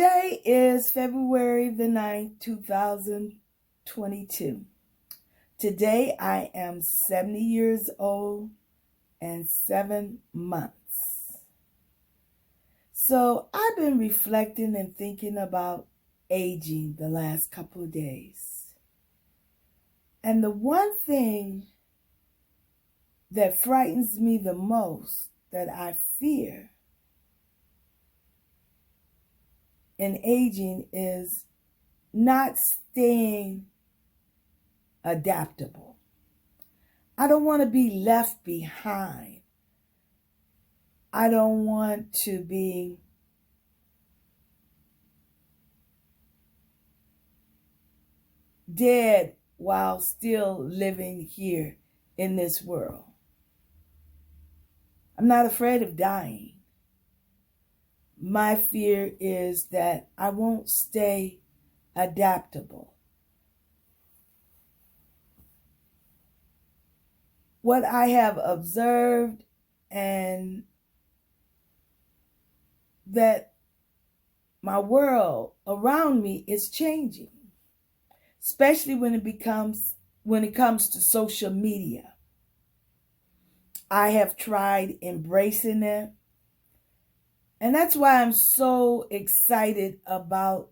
Today is February the 9th, 2022. Today I am 70 years old and 7 months. So I've been reflecting and thinking about aging the last couple of days. And the one thing that frightens me the most, that I fear in aging, is not staying adaptable. I don't want to be left behind. I don't want to be dead while still living here in this world. I'm not afraid of dying. My fear is that I won't stay adaptable. What I have observed, and that my world around me is changing, especially when it comes to social media. I have tried embracing it, and that's why I'm so excited about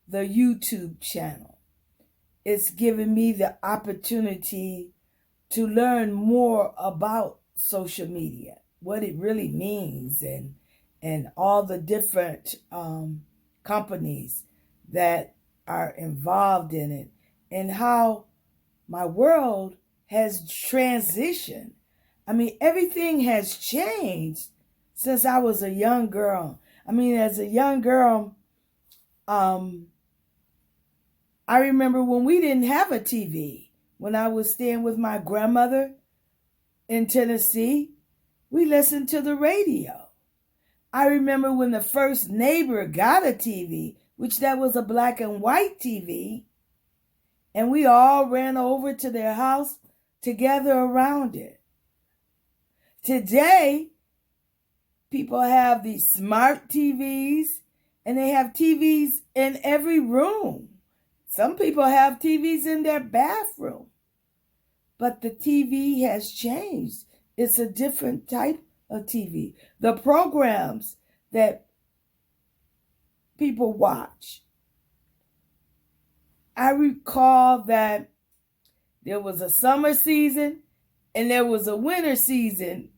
the YouTube channel. It's given me the opportunity to learn more about social media, what it really means, and all the different companies that are involved in it, and how my world has transitioned. I mean, everything has changed since I was a young girl. I mean, as a young girl, I remember when we didn't have a TV. When I was staying with my grandmother in Tennessee, we listened to the radio. I remember when the first neighbor got a TV, which that was a black and white TV, and we all ran over to their house to gather around it. Today, people have these smart TVs, and they have TVs in every room. Some people have TVs in their bathroom. But the TV has changed. It's a different type of TV. The programs that people watch. I recall that there was a summer season and there was a winter season.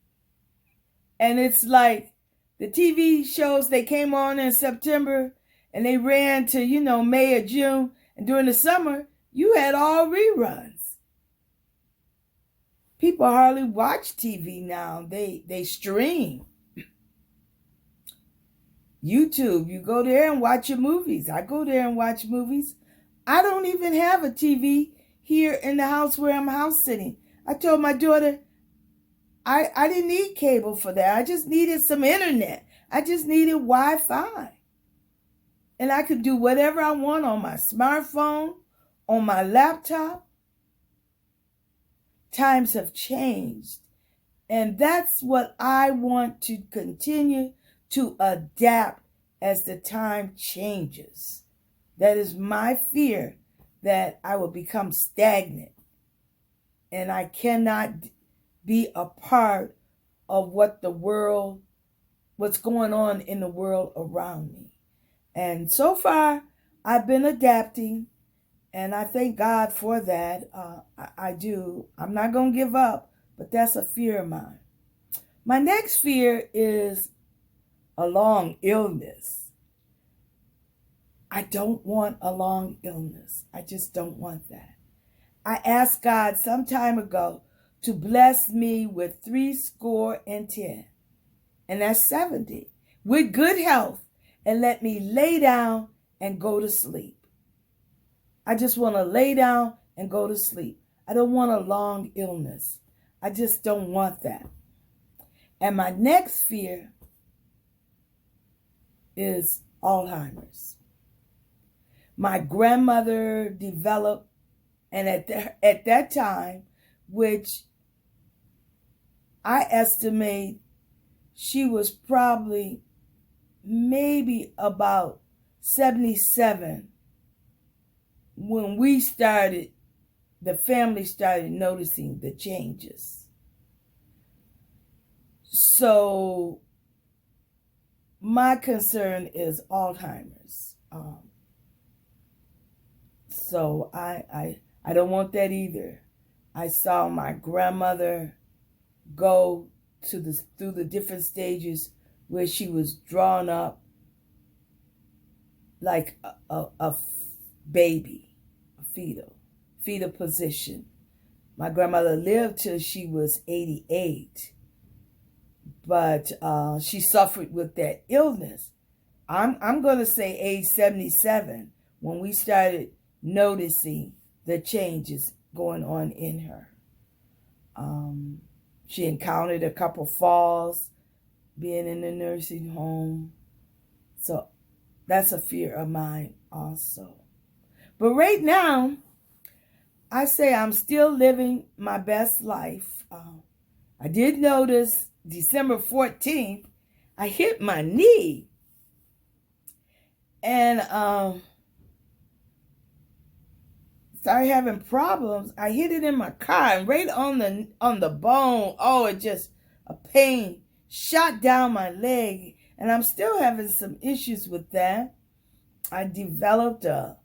And it's like the TV shows, they came on in September and they ran to, May or June. And during the summer, you had all reruns. People hardly watch TV now. They stream. YouTube, you go there and watch your movies. I go there and watch movies. I don't even have a TV here in the house where I'm house sitting. I told my daughter, I didn't need cable for that. I just needed some internet. I just needed Wi-Fi. And I could do whatever I want on my smartphone, on my laptop. Times have changed. And that's what I want to continue to adapt as the time changes. That is my fear, that I will become stagnant. And I cannot be a part of what's going on in the world around me. And so far, I've been adapting, and I thank God for that. I do. I'm not going to give up, but that's a fear of mine. My next fear is a long illness. I don't want a long illness. I just don't want that. I asked God some time ago to bless me with 70, and that's 70, with good health, and let me lay down and go to sleep. I just want to lay down and go to sleep. I don't want a long illness. I just don't want that. And my next fear is Alzheimer's. My grandmother developed, and at that time, which I estimate she was probably maybe about 77 when the family started noticing the changes. So my concern is Alzheimer's. So I don't want that either. I saw my grandmother go through the different stages where she was drawn up like a baby, a fetal position. My grandmother lived till she was 88, but she suffered with that illness. I'm going to say age 77 when we started noticing the changes going on in her. She encountered a couple falls being in the nursing home. So that's a fear of mine also. But right now, I say I'm still living my best life. I did notice December 14th, I hit my knee. And started having problems. I hit it in my car and right on the bone. Oh, it just, a pain shot down my leg. And I'm still having some issues with that. I developed a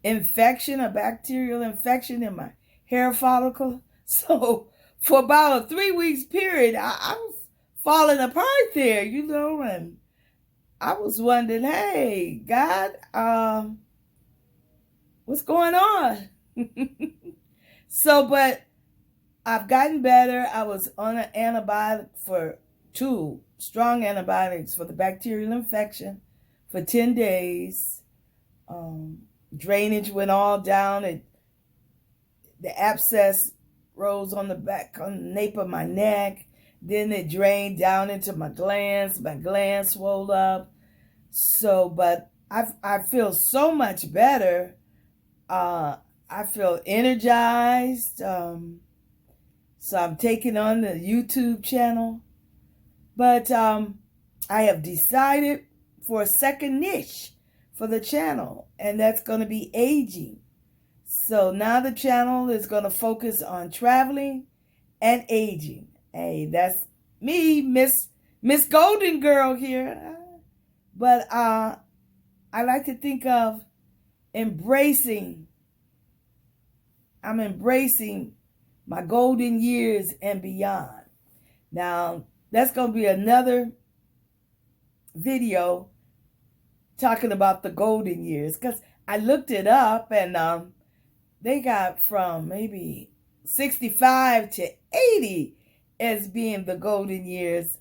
infection, a bacterial infection in my hair follicle. So for about a 3 weeks period, I was falling apart there, and I was wondering, hey, God, what's going on? So, but I've gotten better. I was on an antibiotic for 2 strong antibiotics for the bacterial infection for 10 days. Drainage went all down. The abscess rose on the nape of my neck. Then it drained down into my glands. My glands swelled up. So, but I feel so much better. I feel energized. So I'm taking on the YouTube channel. But I have decided for a second niche for the channel, and that's going to be aging. So now the channel is going to focus on traveling and aging. Hey, that's me, Miss Golden Girl here. But I like to think of embracing. I'm embracing my golden years and beyond. Now, that's going to be another video talking about the golden years, because I looked it up and they got from maybe 65 to 80 as being the golden years.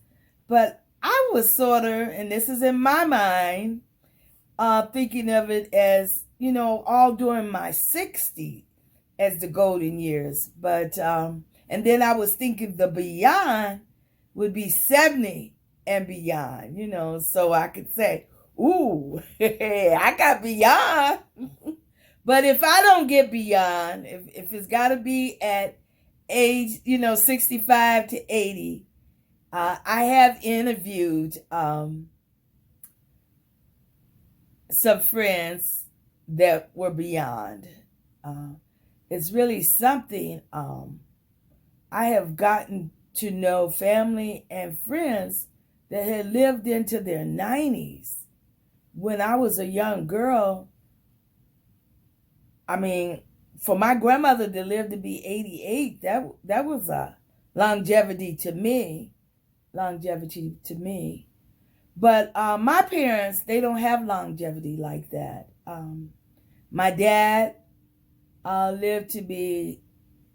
But I was sort of, and this is in my mind, thinking of it as, all during my 60s as the golden years. But, and then I was thinking the beyond would be 70 and beyond, so I could say, ooh, I got beyond. But if I don't get beyond, if it's got to be at age, 65 to 80, I have interviewed some friends that were beyond. It's really something. I have gotten to know family and friends that had lived into their 90s. When I was a young girl, for my grandmother to live to be 88, that was a longevity to me. But my parents, they don't have longevity like that. My dad lived to be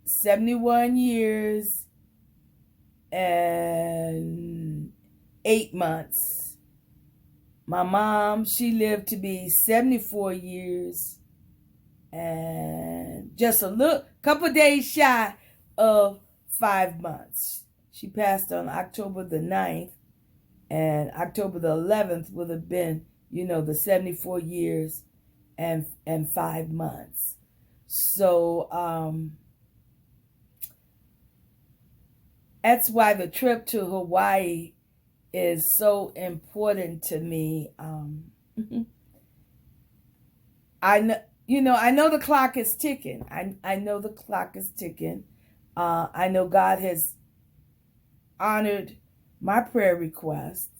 71 years and 8 months. My mom, she lived to be 74 years and just a couple days shy of 5 months. She passed on October the 9th, and October the 11th would have been, the 74 years and 5 months. So that's why the trip to Hawaii is so important to me. I know, I know the clock is ticking. I know the clock is ticking. I know God has honored my prayer request,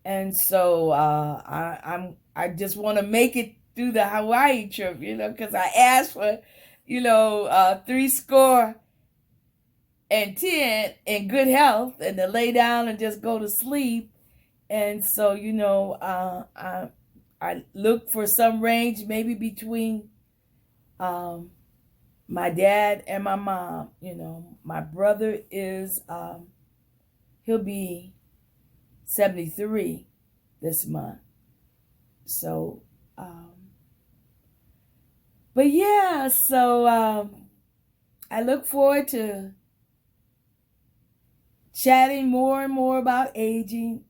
and so I just want to make it through the Hawaii trip, because I asked for, 70 in good health and to lay down and just go to sleep. And so, I look for some range, maybe between my dad and my mom. My brother is, he'll be 73 this month. So, but yeah, so I look forward to chatting more and more about aging.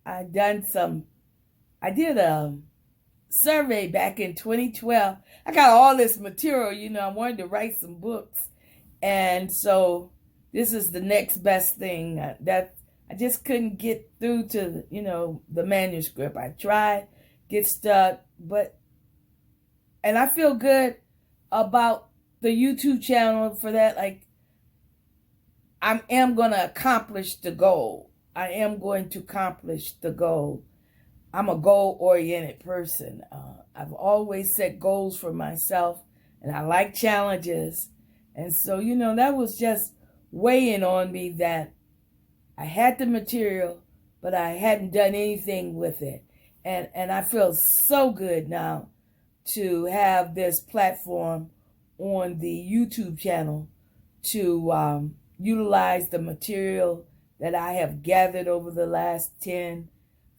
I did a survey back in 2012. I got all this material, I wanted to write some books. And so this is the next best thing that I just couldn't get through to, the manuscript. I tried, get stuck, and I feel good about the YouTube channel for that. Like, I am going to accomplish the goal. I am going to accomplish the goal. I'm a goal-oriented person. I've always set goals for myself, and I like challenges. And so, that was just weighing on me that I had the material, but I hadn't done anything with it. And I feel so good now to have this platform on the YouTube channel to utilize the material that I have gathered over the last 10,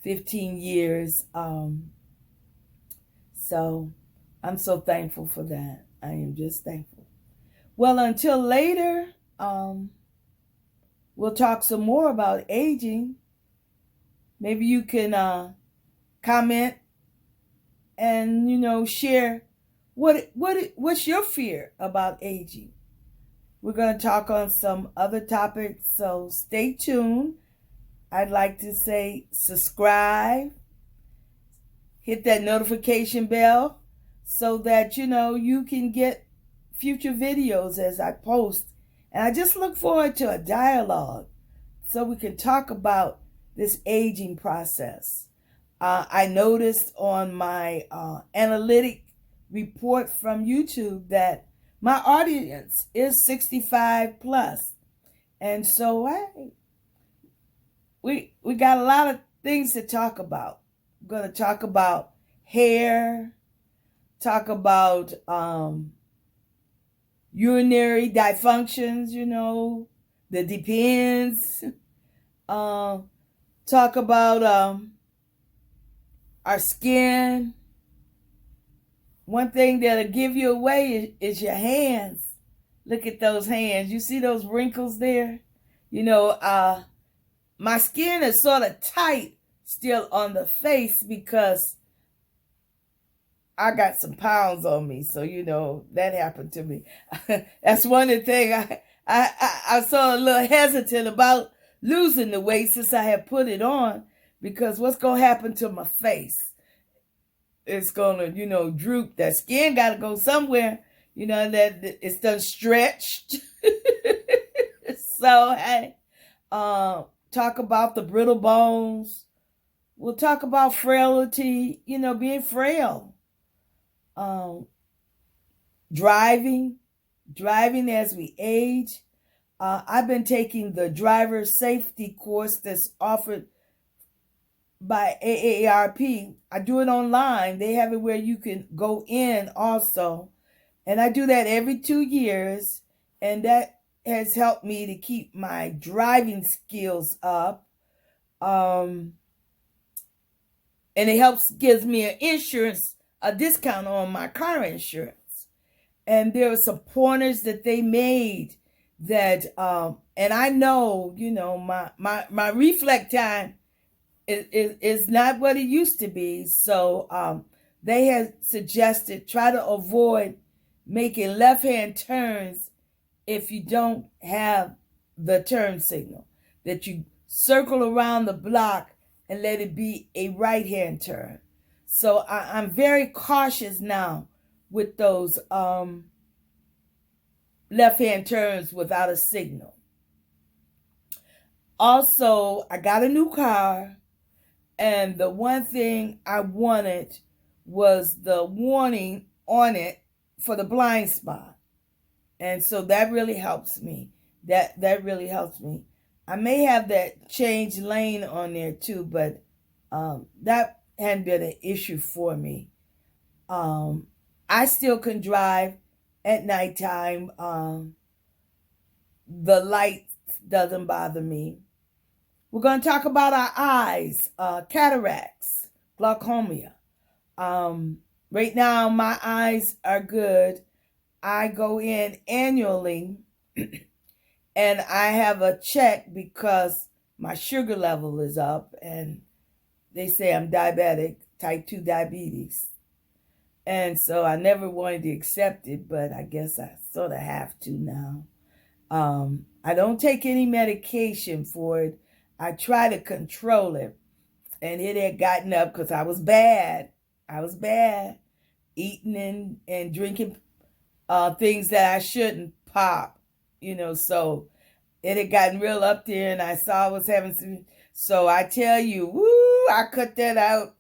15 years. So I'm so thankful for that. I am just thankful. Well, until later, we'll talk some more about aging. Maybe you can comment and share what's your fear about aging. We're going to talk on some other topics, so stay tuned. I'd like to say subscribe, hit that notification bell so that you can get future videos as I post. And I just look forward to a dialogue so we can talk about this aging process. I noticed on my analytic report from YouTube that my audience is 65 plus. And so we got a lot of things to talk about. We're going to talk about hair, talk about urinary dysfunctions, the depends. Talk about our skin. One thing that'll give you away is your hands. Look at those hands. You see those wrinkles there? My skin is sort of tight still on the face because I got some pounds on me. So, that happened to me. That's one of the things I sort of a little hesitant about losing the weight since I have put it on, because what's going to happen to my face? It's going to, droop. That skin got to go somewhere, that it's done stretched. So, hey, talk about the brittle bones. We'll talk about frailty, being frail. Driving as we age. I've been taking the driver safety course that's offered by AARP. I do it online. They have it where you can go in also. And I do that every 2 years. And that has helped me to keep my driving skills up. And it gives me a discount on my car insurance. And there are some pointers that they made that, and I know, my reflect time is not what it used to be. So they have suggested try to avoid making left-hand turns if you don't have the turn signal, that you circle around the block and let it be a right-hand turn. So I'm very cautious now with those left-hand turns without a signal. Also, I got a new car, and the one thing I wanted was the warning on it for the blind spot. And so that really helps me. That really helps me. I may have that change lane on there too, but that hadn't been an issue for me. I still can drive at nighttime. The light doesn't bother me. We're going to talk about our eyes, cataracts, glaucoma. Right now, my eyes are good. I go in annually and I have a check because my sugar level is up and they say I'm diabetic, type 2 diabetes. And so I never wanted to accept it, but I guess I sort of have to now. I don't take any medication for it. I try to control it. And it had gotten up because I was bad. Eating and drinking things that I shouldn't pop, so it had gotten real up there and I saw I was having some. So I tell you, I cut that out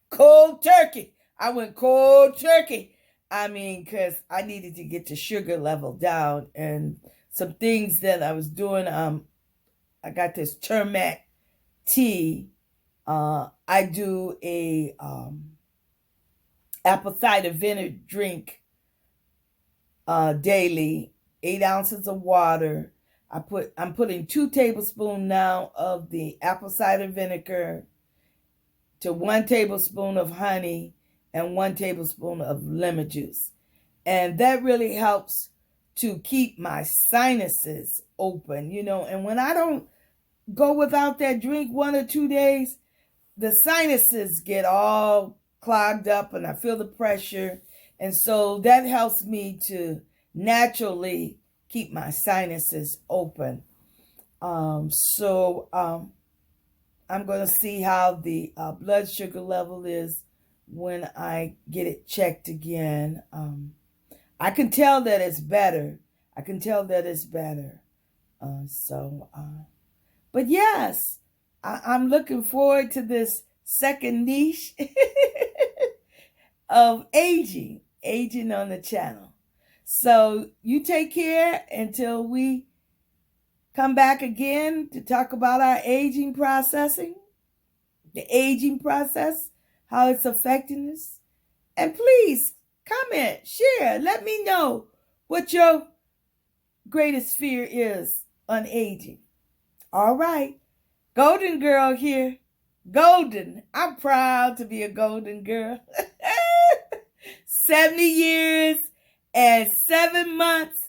cold turkey. I went cold turkey. Because I needed to get the sugar level down and some things that I was doing. I got this turmeric tea. I do a apple cider vinegar drink daily, 8 ounces of water. I'm putting 2 tablespoons now of the apple cider vinegar to 1 tablespoon of honey and 1 tablespoon of lemon juice. And that really helps to keep my sinuses open, and when I don't go without that drink 1 or 2 days, the sinuses get all clogged up and I feel the pressure. And so that helps me to naturally keep my sinuses open. So I'm going to see how the blood sugar level is when I get it checked again. I can tell that it's better. But yes, I'm looking forward to this second niche of aging on the channel. So you take care until we come back again to talk about our aging process, how it's affecting us. And please comment, share, let me know what your greatest fear is on aging. All right. Golden girl here. Golden. I'm proud to be a golden girl. 70 years and 7 months.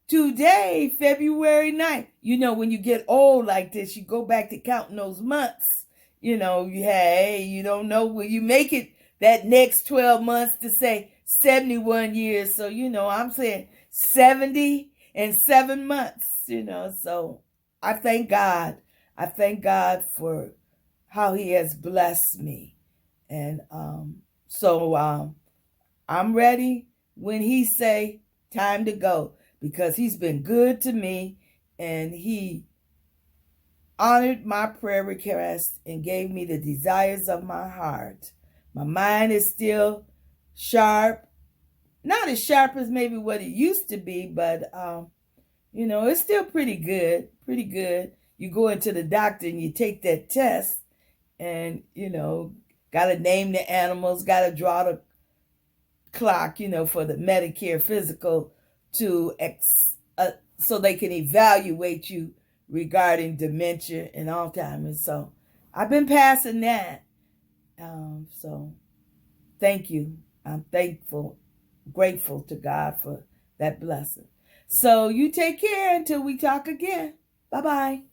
Today, February 9th. When you get old like this, you go back to counting those months. You don't know when you make it that next 12 months to say 71 years. So, I'm saying 70 and 7 months, so I thank God. I thank God for how he has blessed me. And so I'm ready when he say time to go, because he's been good to me and he honored my prayer request and gave me the desires of my heart. My mind is still sharp. Not as sharp as maybe what it used to be, but it's still pretty good. You go into the doctor and you take that test and, got to name the animals, got to draw the clock, for the Medicare physical to so they can evaluate you regarding dementia and Alzheimer's. So I've been passing that. So thank you. I'm thankful, grateful to God for that blessing. So you take care until we talk again. Bye-bye.